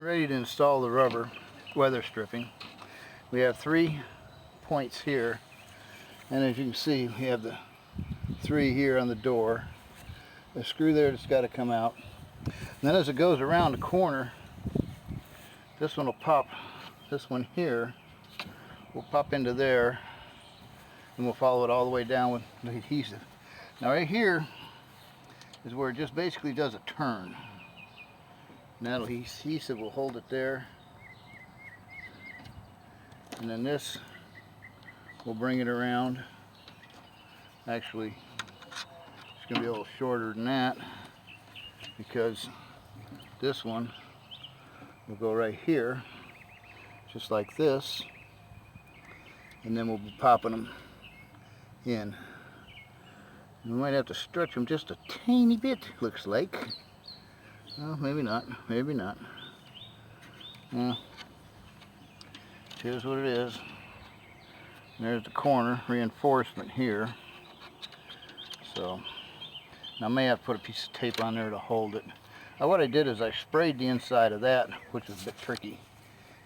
Ready to install the rubber weather stripping. We have 3 points here, and as you can see, we have the 3 here on the door. The screw there that's got to come out. And then as it goes around the corner, this one will pop. This one here will pop into there, and we'll follow it all the way down with the adhesive. Now right here is where it just basically does a turn. And that adhesive will hold it there, and then this will bring it around. Actually, it's going to be a little shorter than that, because this one will go right here, just like this, and then we'll be popping them in. And we might have to stretch them just a tiny bit, looks like. Well, maybe not, maybe not. Well, here's what it is. And there's the corner reinforcement here. So, now I may have to put a piece of tape on there to hold it. Now what I did is I sprayed the inside of that, which was a bit tricky.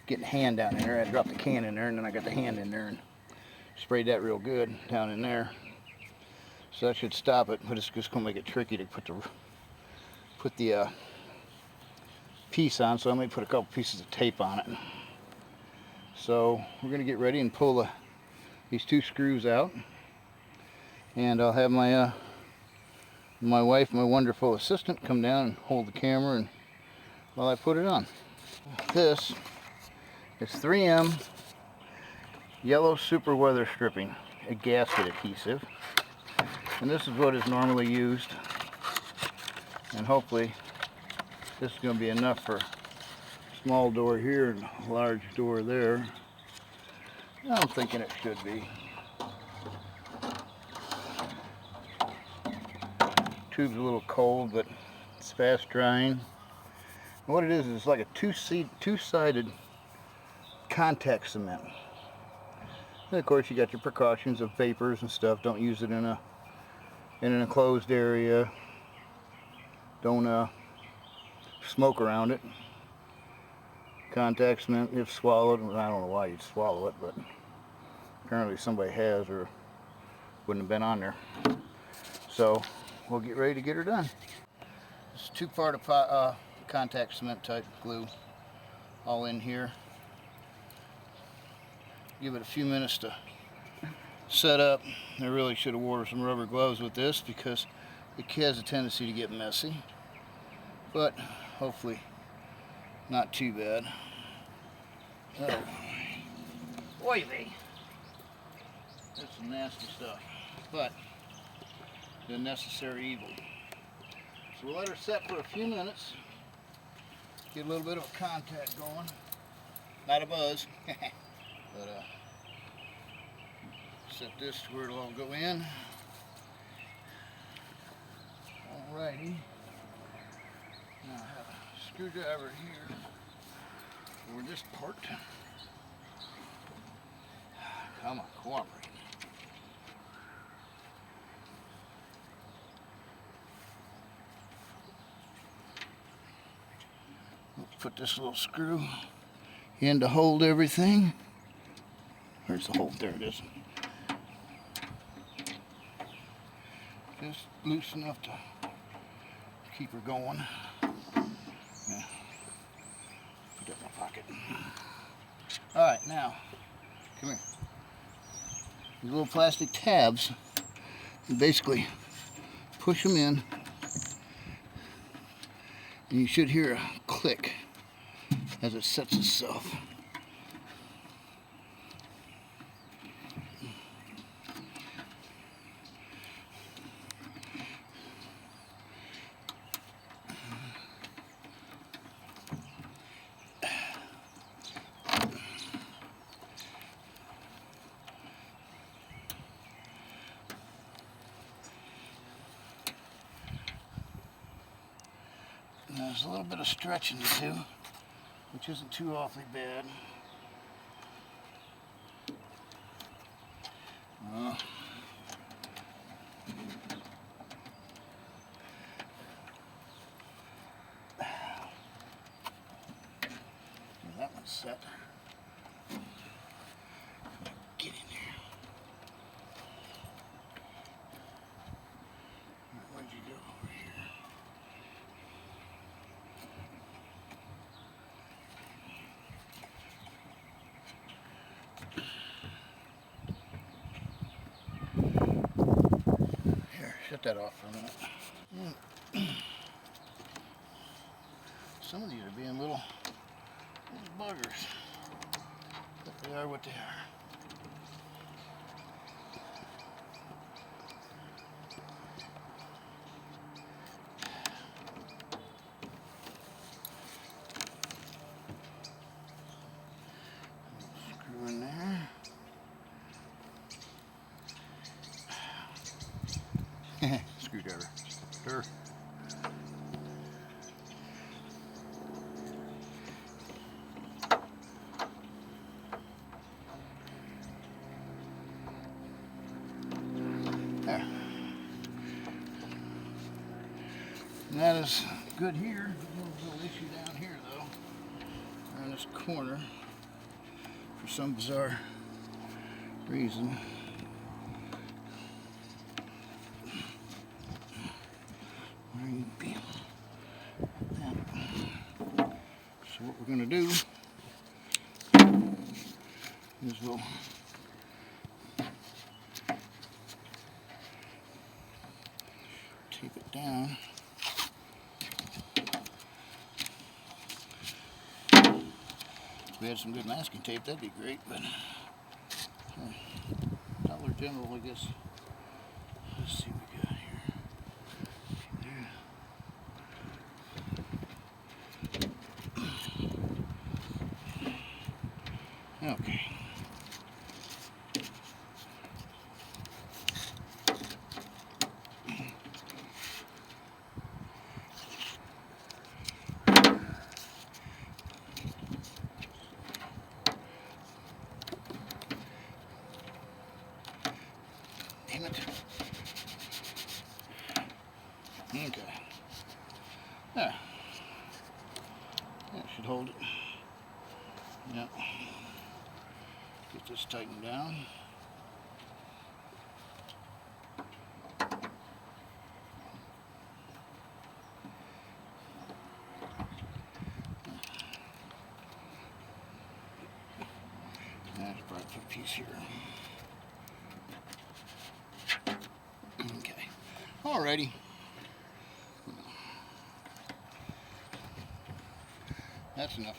Getting the hand down in there, I dropped the can in there, and then I got the hand in there and sprayed that real good down in there. So that should stop it, but it's just going to make it tricky to put the piece on, so I may put a couple pieces of tape on it. So we're going to get ready and pull these 2 screws out, and I'll have my my wife, my wonderful assistant, come down and hold the camera and while I put it on. This is 3M yellow super weather stripping, a gasket adhesive, and this is what is normally used, and hopefully this is going to be enough for a small door here and a large door there. I'm thinking it should be. Tube's a little cold, but it's fast drying. And what it is it's like a two-sided contact cement. And of course you got your precautions of vapors and stuff. Don't use it in an enclosed area. Don't smoke around it. Contact cement, if swallowed, I don't know why you'd swallow it, but apparently somebody has, or wouldn't have been on there. So we'll get ready to get her done. It's 2-part contact cement type glue all in here. Give it a few minutes to set up. I really should have worn some rubber gloves with this because it has a tendency to get messy, but hopefully not too bad. Oh, oy vey. That's some nasty stuff, but the necessary evil. So we'll let her set for a few minutes, get a little bit of a contact going, not a buzz, but set this to where it'll all go in. Alrighty. Now I have a screwdriver here for this part. Come on, cooperate. Let's put this little screw in to hold everything. Where's the hole? There it is. Just loose enough to keep her going. Yeah. Put that in my pocket. Alright, now, come here. These little plastic tabs, you basically push them in, and you should hear a click as it sets itself. Now, there's a little bit of stretching to do, which isn't too awfully bad. not set. Get in there. Right, where'd you go? Over here. Here, shut that off for a minute. Some of these are being little buggers, but they are what they are. Screw in there. Screwdriver. Sure. There. And that is good here. A little issue down here though. Around this corner. For some bizarre reason. Where you be? So what we're gonna do is we'll tape it down. If we had some good masking tape, that'd be great, but Dollar General, I guess. Let's see what we got here. Okay. Damn it. Okay. There. That should hold it. Yep. Get this tightened down. That's probably put a piece here. Okay. Alrighty. That's enough.